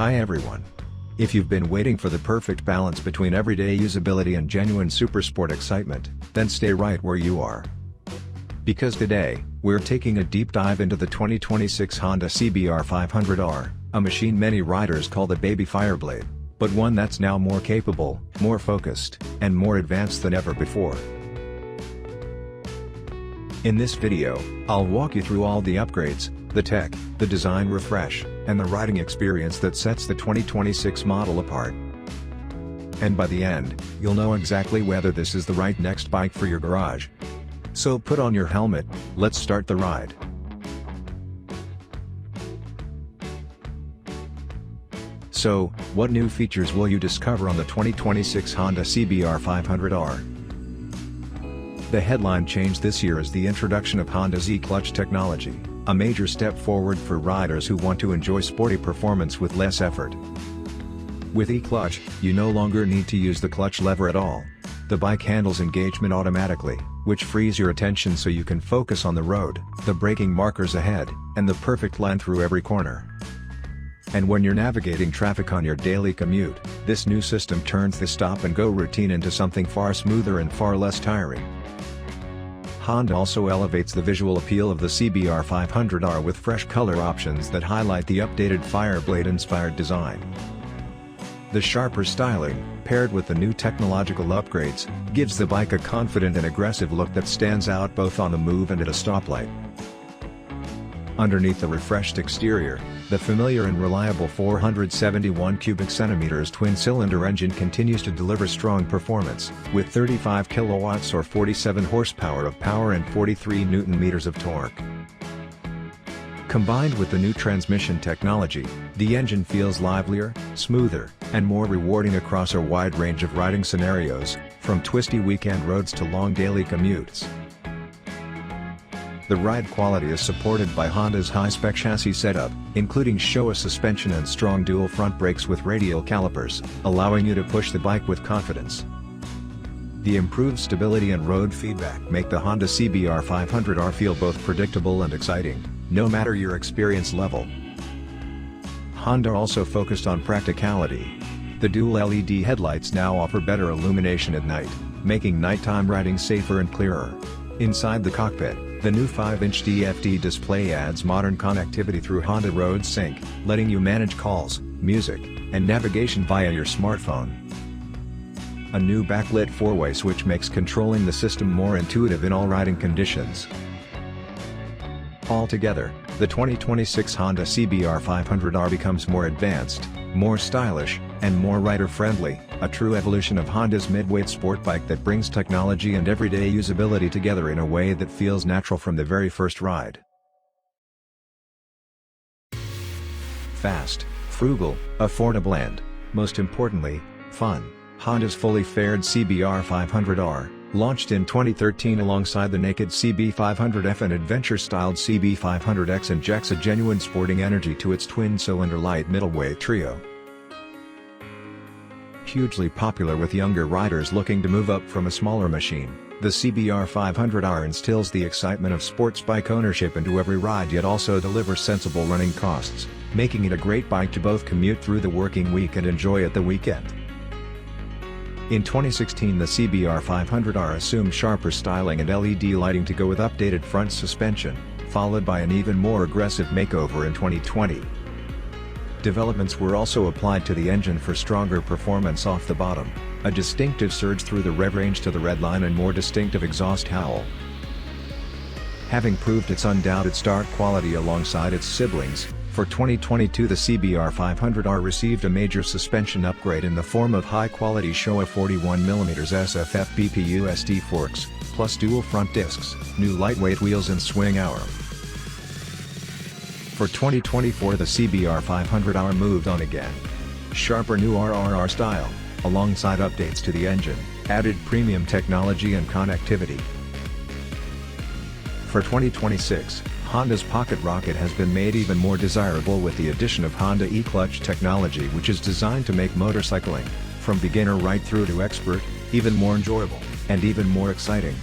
Hi everyone. If you've been waiting for the perfect balance between everyday usability and genuine supersport excitement, then stay right where you are. Because today, we're taking a deep dive into the 2026 Honda CBR500R, a machine many riders call the baby Fireblade, but one that's now more capable, more focused, and more advanced than ever before. In this video, I'll walk you through all the upgrades, the tech, the design refresh, and the riding experience that sets the 2026 model apart. And by the end, you'll know exactly whether this is the right next bike for your garage. So put on your helmet, let's start the ride. So, what new features will you discover on the 2026 Honda CBR500R? The headline change this year is the introduction of Honda's e-clutch technology, a major step forward for riders who want to enjoy sporty performance with less effort. With e-clutch, you no longer need to use the clutch lever at all. The bike handles engagement automatically, which frees your attention so you can focus on the road, the braking markers ahead, and the perfect line through every corner. And when you're navigating traffic on your daily commute, this new system turns the stop-and-go routine into something far smoother and far less tiring. Honda also elevates the visual appeal of the CBR500R with fresh color options that highlight the updated Fireblade-inspired design. The sharper styling, paired with the new technological upgrades, gives the bike a confident and aggressive look that stands out both on the move and at a stoplight. Underneath the refreshed exterior, the familiar and reliable 471 cubic centimeters twin-cylinder engine continues to deliver strong performance, with 35 kilowatts or 47 horsepower of power and 43 newton-meters of torque. Combined with the new transmission technology, the engine feels livelier, smoother, and more rewarding across a wide range of riding scenarios, from twisty weekend roads to long daily commutes. The ride quality is supported by Honda's high-spec chassis setup, including Showa suspension and strong dual front brakes with radial calipers, allowing you to push the bike with confidence. The improved stability and road feedback make the Honda CBR500R feel both predictable and exciting, no matter your experience level. Honda also focused on practicality. The dual LED headlights now offer better illumination at night, making nighttime riding safer and clearer. Inside the cockpit, the new 5-inch DFD display adds modern connectivity through Honda Road Sync, letting you manage calls, music, and navigation via your smartphone. A new backlit 4-way switch makes controlling the system more intuitive in all riding conditions. Altogether, the 2026 Honda CBR500R becomes more advanced, more stylish, and more rider-friendly, a true evolution of Honda's midweight sport bike that brings technology and everyday usability together in a way that feels natural from the very first ride. Fast, frugal, affordable and, most importantly, fun, Honda's fully fared CBR500R, launched in 2013 alongside the naked CB500F and adventure-styled CB500X, injects a genuine sporting energy to its twin-cylinder light middleweight trio. Hugely popular with younger riders looking to move up from a smaller machine, the CBR500R instills the excitement of sports bike ownership into every ride yet also delivers sensible running costs, making it a great bike to both commute through the working week and enjoy at the weekend. In 2016 the CBR500R assumed sharper styling and LED lighting to go with updated front suspension, followed by an even more aggressive makeover in 2020. Developments were also applied to the engine for stronger performance off the bottom, a distinctive surge through the rev range to the redline and more distinctive exhaust howl. Having proved its undoubted star quality alongside its siblings, for 2022 the CBR500R received a major suspension upgrade in the form of high-quality Showa 41mm SFF BPU SD forks, plus dual front discs, new lightweight wheels and swing arm. For 2024 the CBR500R moved on again. Sharper new RRR style, alongside updates to the engine, added premium technology and connectivity. For 2026, Honda's Pocket Rocket has been made even more desirable with the addition of Honda e-clutch technology, which is designed to make motorcycling, from beginner right through to expert, even more enjoyable, and even more exciting.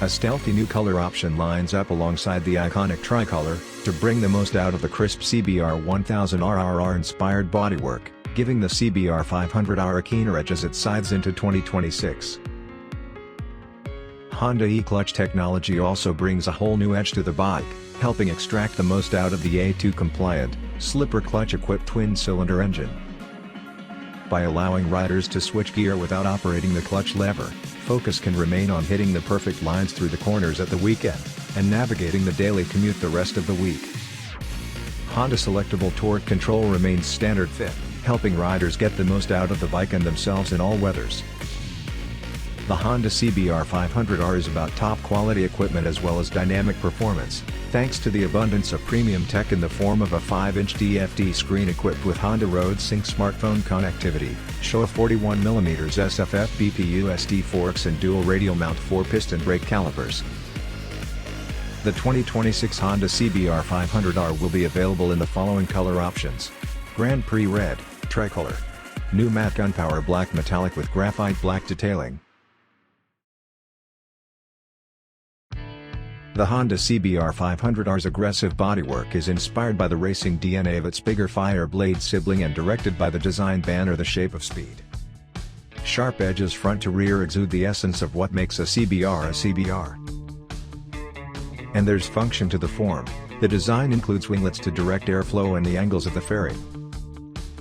A stealthy new color option lines up alongside the iconic tricolor, to bring the most out of the crisp CBR1000R inspired bodywork, giving the CBR500R a keener edge as it sides into 2026. Honda e-clutch technology also brings a whole new edge to the bike, helping extract the most out of the A2-compliant, slipper clutch-equipped twin-cylinder engine. By allowing riders to switch gear without operating the clutch lever, focus can remain on hitting the perfect lines through the corners at the weekend, and navigating the daily commute the rest of the week. Honda selectable torque control remains standard fit, helping riders get the most out of the bike and themselves in all weathers. The Honda CBR500R is about top-quality equipment as well as dynamic performance, thanks to the abundance of premium tech in the form of a 5-inch DFD screen equipped with Honda Road Sync smartphone connectivity, show 41mm SFF BP USD forks and dual radial mount 4-piston brake calipers. The 2026 Honda CBR500R will be available in the following color options: Grand Prix Red, Tricolor, New Matte Gunpowder Black Metallic with Graphite Black detailing. The Honda CBR500R's aggressive bodywork is inspired by the racing DNA of its bigger Fireblade sibling and directed by the design banner The Shape of Speed. Sharp edges front to rear exude the essence of what makes a CBR a CBR. And there's function to the form. The design includes winglets to direct airflow and the angles of the fairing.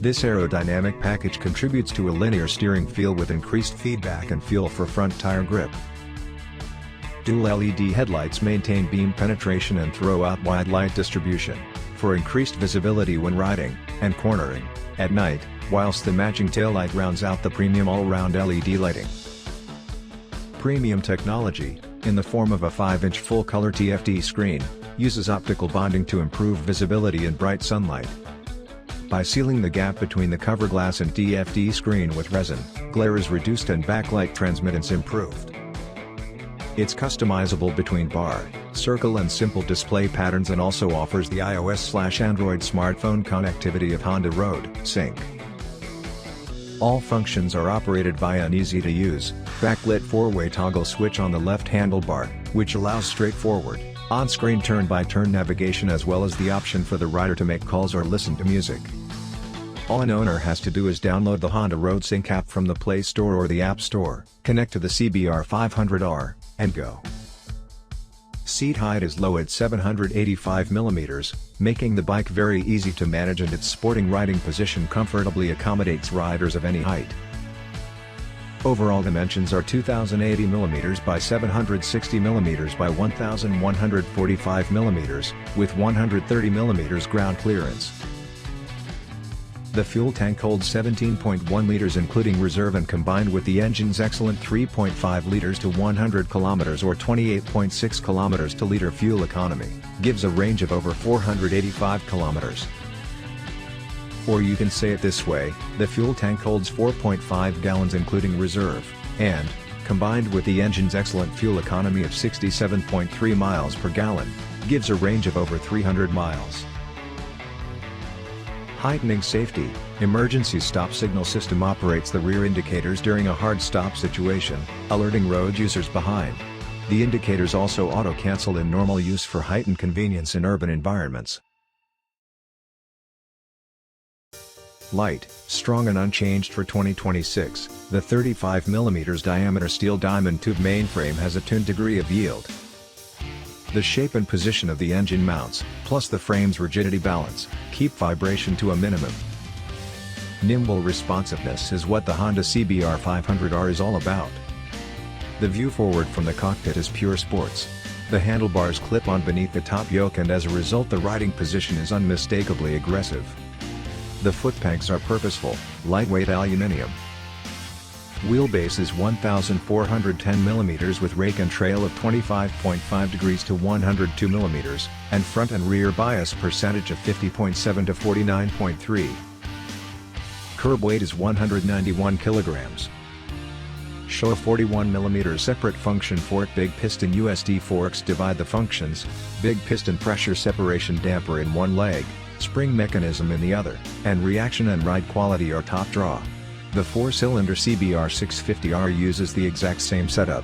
This aerodynamic package contributes to a linear steering feel with increased feedback and feel for front tire grip. Dual LED headlights maintain beam penetration and throw out wide light distribution, for increased visibility when riding, and cornering, at night, whilst the matching taillight rounds out the premium all-round LED lighting. Premium technology, in the form of a 5-inch full-color TFT screen, uses optical bonding to improve visibility in bright sunlight. By sealing the gap between the cover glass and DFD screen with resin, glare is reduced and backlight transmittance improved. It's customizable between bar, circle and simple display patterns and also offers the iOS/Android smartphone connectivity of Honda Road Sync. All functions are operated via an easy-to-use, backlit 4-way toggle switch on the left handlebar, which allows straightforward, on-screen turn-by-turn navigation as well as the option for the rider to make calls or listen to music. All an owner has to do is download the Honda Road Sync app from the Play Store or the App Store, connect to the CBR500R, and go. Seat height is low at 785mm, making the bike very easy to manage, and its sporting riding position comfortably accommodates riders of any height. Overall dimensions are 2080mm by 760mm by 1145mm, with 130mm ground clearance. The fuel tank holds 17.1 liters including reserve, and combined with the engine's excellent 3.5 liters to 100 kilometers or 28.6 kilometers to liter fuel economy, gives a range of over 485 kilometers. Or you can say it this way, the fuel tank holds 4.5 gallons including reserve, and, combined with the engine's excellent fuel economy of 67.3 miles per gallon, gives a range of over 300 miles. Heightening safety, emergency stop signal system operates the rear indicators during a hard stop situation, alerting road users behind. The indicators also auto-cancel in normal use for heightened convenience in urban environments. Light, strong and unchanged for 2026, the 35mm diameter steel diamond tube mainframe has a tuned degree of yield. The shape and position of the engine mounts, plus the frame's rigidity balance, keep vibration to a minimum. Nimble responsiveness is what the Honda CBR500R is all about. The view forward from the cockpit is pure sports. The handlebars clip on beneath the top yoke, and as a result the riding position is unmistakably aggressive. The foot pegs are purposeful, lightweight aluminum. Wheelbase is 1,410mm with rake and trail of 25.5 degrees to 102 mm, and front and rear bias percentage of 50.7 to 49.3. Curb weight is 191 kilograms. Show a 41mm separate function fork. Big piston USD forks divide the functions, big piston pressure separation damper in one leg, spring mechanism in the other, and reaction and ride quality are top draw. The 4-cylinder CBR650R uses the exact same setup.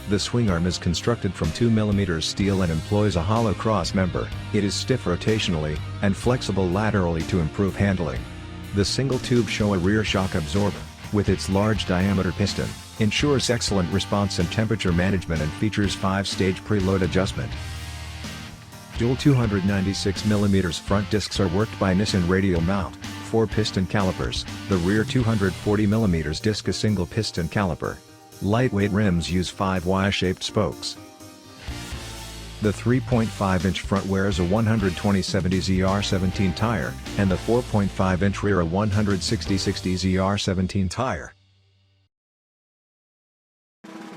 The swing arm is constructed from 2mm steel and employs a hollow cross member. It is stiff rotationally, and flexible laterally to improve handling. The single tube Showa rear shock absorber, with its large diameter piston, ensures excellent response and temperature management and features 5-stage preload adjustment. Dual 296mm front discs are worked by Nissan radial mount, 4-piston calipers, the rear 240mm disc a single piston caliper. Lightweight rims use 5 Y-shaped spokes. The 3.5-inch front wears a 120/70 ZR17 tire, and the 4.5-inch rear a 160/60 ZR17 tire.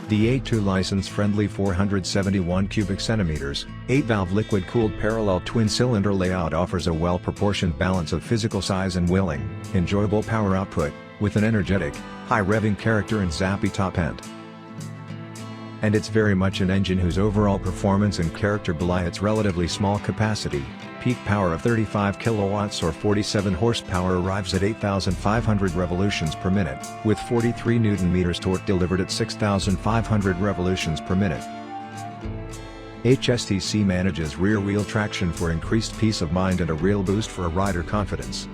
The A2 license-friendly 471 cubic centimeters, 8-valve liquid-cooled parallel twin-cylinder layout offers a well-proportioned balance of physical size and willing, enjoyable power output, with an energetic, high-revving character and zappy top end. And it's very much an engine whose overall performance and character belie its relatively small capacity. Peak power of 35 kilowatts or 47 horsepower arrives at 8,500 revolutions per minute, with 43 Nm torque delivered at 6,500 revolutions per minute. HSTC manages rear-wheel traction for increased peace of mind and a real boost for rider confidence.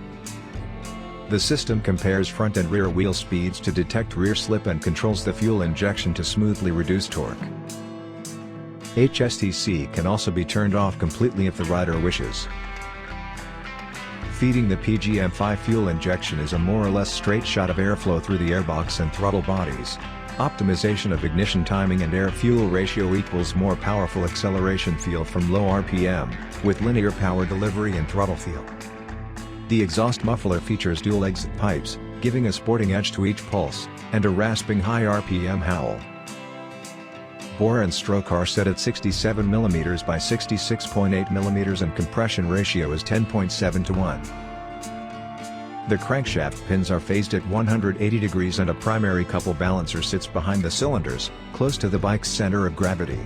The system compares front and rear wheel speeds to detect rear slip and controls the fuel injection to smoothly reduce torque. HSTC can also be turned off completely if the rider wishes. Feeding the PGM5 fuel injection is a more or less straight shot of airflow through the airbox and throttle bodies. Optimization of ignition timing and air-fuel ratio equals more powerful acceleration feel from low RPM, with linear power delivery and throttle feel. The exhaust muffler features dual exit pipes, giving a sporting edge to each pulse, and a rasping high RPM howl. Bore and stroke are set at 67mm by 66.8mm and compression ratio is 10.7 to 1. The crankshaft pins are phased at 180 degrees and a primary couple balancer sits behind the cylinders, close to the bike's center of gravity.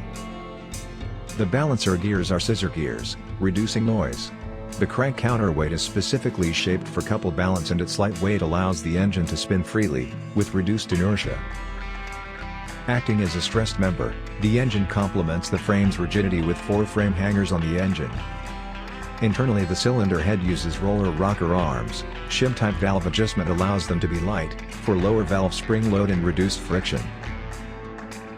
The balancer gears are scissor gears, reducing noise. The crank counterweight is specifically shaped for couple balance and its light weight allows the engine to spin freely, with reduced inertia. Acting as a stressed member, the engine complements the frame's rigidity with 4 frame hangers on the engine. Internally the cylinder head uses roller rocker arms. Shim-type valve adjustment allows them to be light, for lower valve spring load and reduced friction.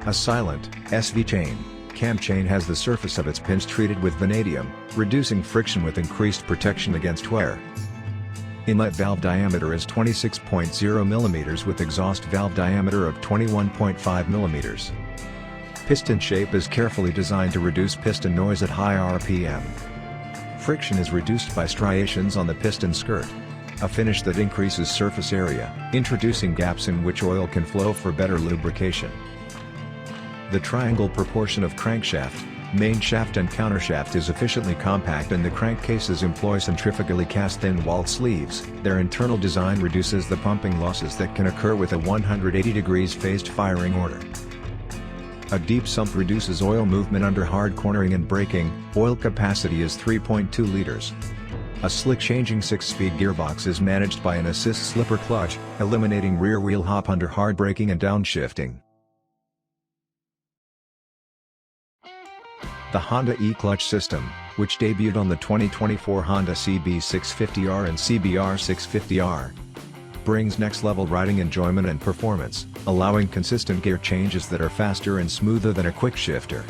A silent, SV chain. Cam chain has the surface of its pins treated with vanadium, reducing friction with increased protection against wear. Inlet valve diameter is 26.0 mm with exhaust valve diameter of 21.5 mm. Piston shape is carefully designed to reduce piston noise at high RPM. Friction is reduced by striations on the piston skirt. A finish that increases surface area, introducing gaps in which oil can flow for better lubrication. The triangle proportion of crankshaft, main shaft and countershaft is efficiently compact and the crankcases employ centrifugally cast thin-walled sleeves. Their internal design reduces the pumping losses that can occur with a 180 degrees phased firing order. A deep sump reduces oil movement under hard cornering and braking. Oil capacity is 3.2 liters. A slick-changing 6-speed gearbox is managed by an assist slipper clutch, eliminating rear wheel hop under hard braking and downshifting. The Honda e-clutch system, which debuted on the 2024 Honda CB650R and CBR650R, brings next-level riding enjoyment and performance, allowing consistent gear changes that are faster and smoother than a quick shifter.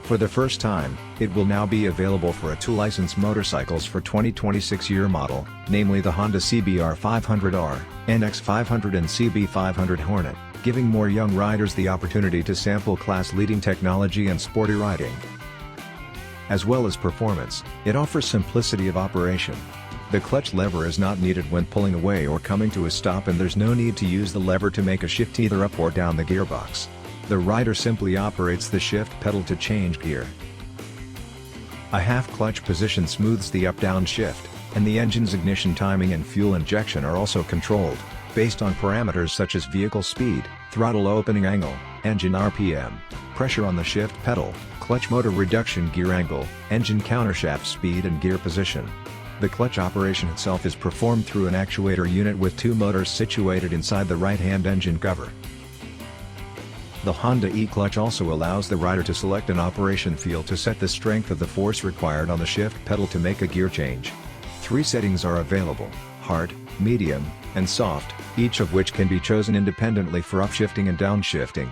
For the first time, it will now be available for A2 licensed motorcycles for 2026 year model, namely the Honda CBR500R, NX500 and CB500 Hornet, giving more young riders the opportunity to sample class-leading technology and sporty riding. As well as performance, it offers simplicity of operation. The clutch lever is not needed when pulling away or coming to a stop and there's no need to use the lever to make a shift either up or down the gearbox. The rider simply operates the shift pedal to change gear. A half-clutch position smooths the up-down shift, and the engine's ignition timing and fuel injection are also controlled, based on parameters such as vehicle speed, throttle opening angle, engine RPM, pressure on the shift pedal, clutch motor reduction gear angle, engine countershaft speed and gear position. The clutch operation itself is performed through an actuator unit with 2 motors situated inside the right-hand engine cover. The Honda e-clutch also allows the rider to select an operation field to set the strength of the force required on the shift pedal to make a gear change. 3 settings are available: hard, medium, and soft, each of which can be chosen independently for upshifting and downshifting.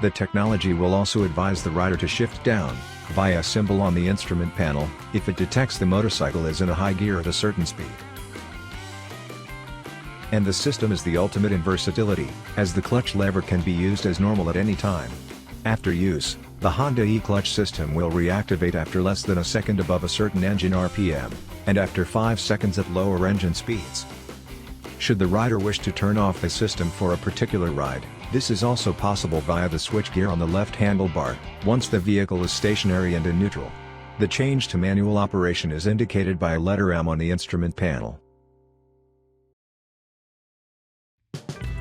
The technology will also advise the rider to shift down, via a symbol on the instrument panel, if it detects the motorcycle is in a high gear at a certain speed. And the system is the ultimate in versatility, as the clutch lever can be used as normal at any time. After use, the Honda e-clutch system will reactivate after less than a second above a certain engine RPM, and after 5 seconds at lower engine speeds. Should the rider wish to turn off the system for a particular ride, this is also possible via the switchgear on the left handlebar, once the vehicle is stationary and in neutral. The change to manual operation is indicated by a letter M on the instrument panel.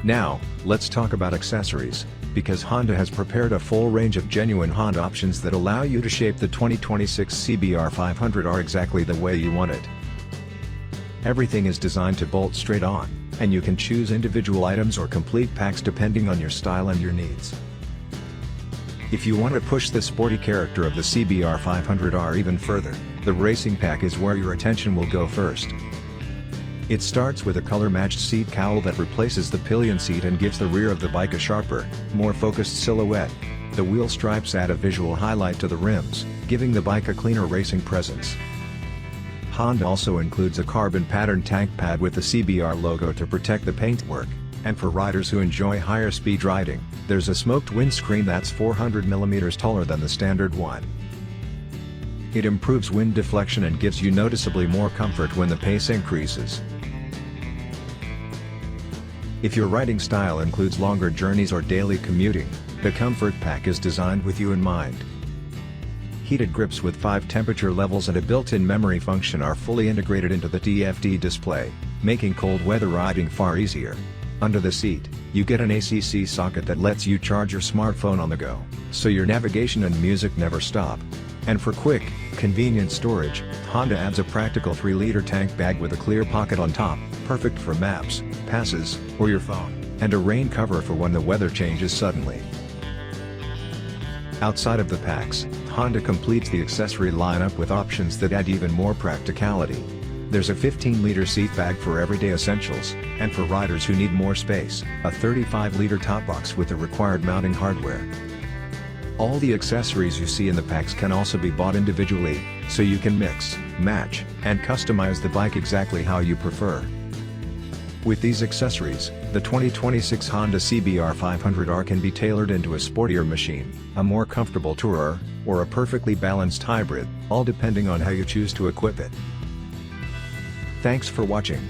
Now, let's talk about accessories, because Honda has prepared a full range of genuine Honda options that allow you to shape the 2026 CBR500R exactly the way you want it. Everything is designed to bolt straight on, and you can choose individual items or complete packs depending on your style and your needs. If you want to push the sporty character of the CBR500R even further, the racing pack is where your attention will go first. It starts with a color-matched seat cowl that replaces the pillion seat and gives the rear of the bike a sharper, more focused silhouette. The wheel stripes add a visual highlight to the rims, giving the bike a cleaner racing presence. Honda also includes a carbon pattern tank pad with the CBR logo to protect the paintwork, and for riders who enjoy higher speed riding, there's a smoked windscreen that's 400 mm taller than the standard one. It improves wind deflection and gives you noticeably more comfort when the pace increases. If your riding style includes longer journeys or daily commuting, the Comfort Pack is designed with you in mind. Heated grips with 5 temperature levels and a built-in memory function are fully integrated into the TFT display, making cold weather riding far easier. Under the seat, you get an ACC socket that lets you charge your smartphone on the go, so your navigation and music never stop. And for quick, convenient storage, Honda adds a practical 3-liter tank bag with a clear pocket on top, perfect for maps, passes, or your phone, and a rain cover for when the weather changes suddenly. Outside of the packs, Honda completes the accessory lineup with options that add even more practicality. There's a 15-liter seat bag for everyday essentials, and for riders who need more space, a 35-liter top box with the required mounting hardware. All the accessories you see in the packs can also be bought individually, so you can mix, match, and customize the bike exactly how you prefer. With these accessories, the 2026 Honda CBR500R can be tailored into a sportier machine, a more comfortable tourer, or a perfectly balanced hybrid, all depending on how you choose to equip it. Thanks for watching.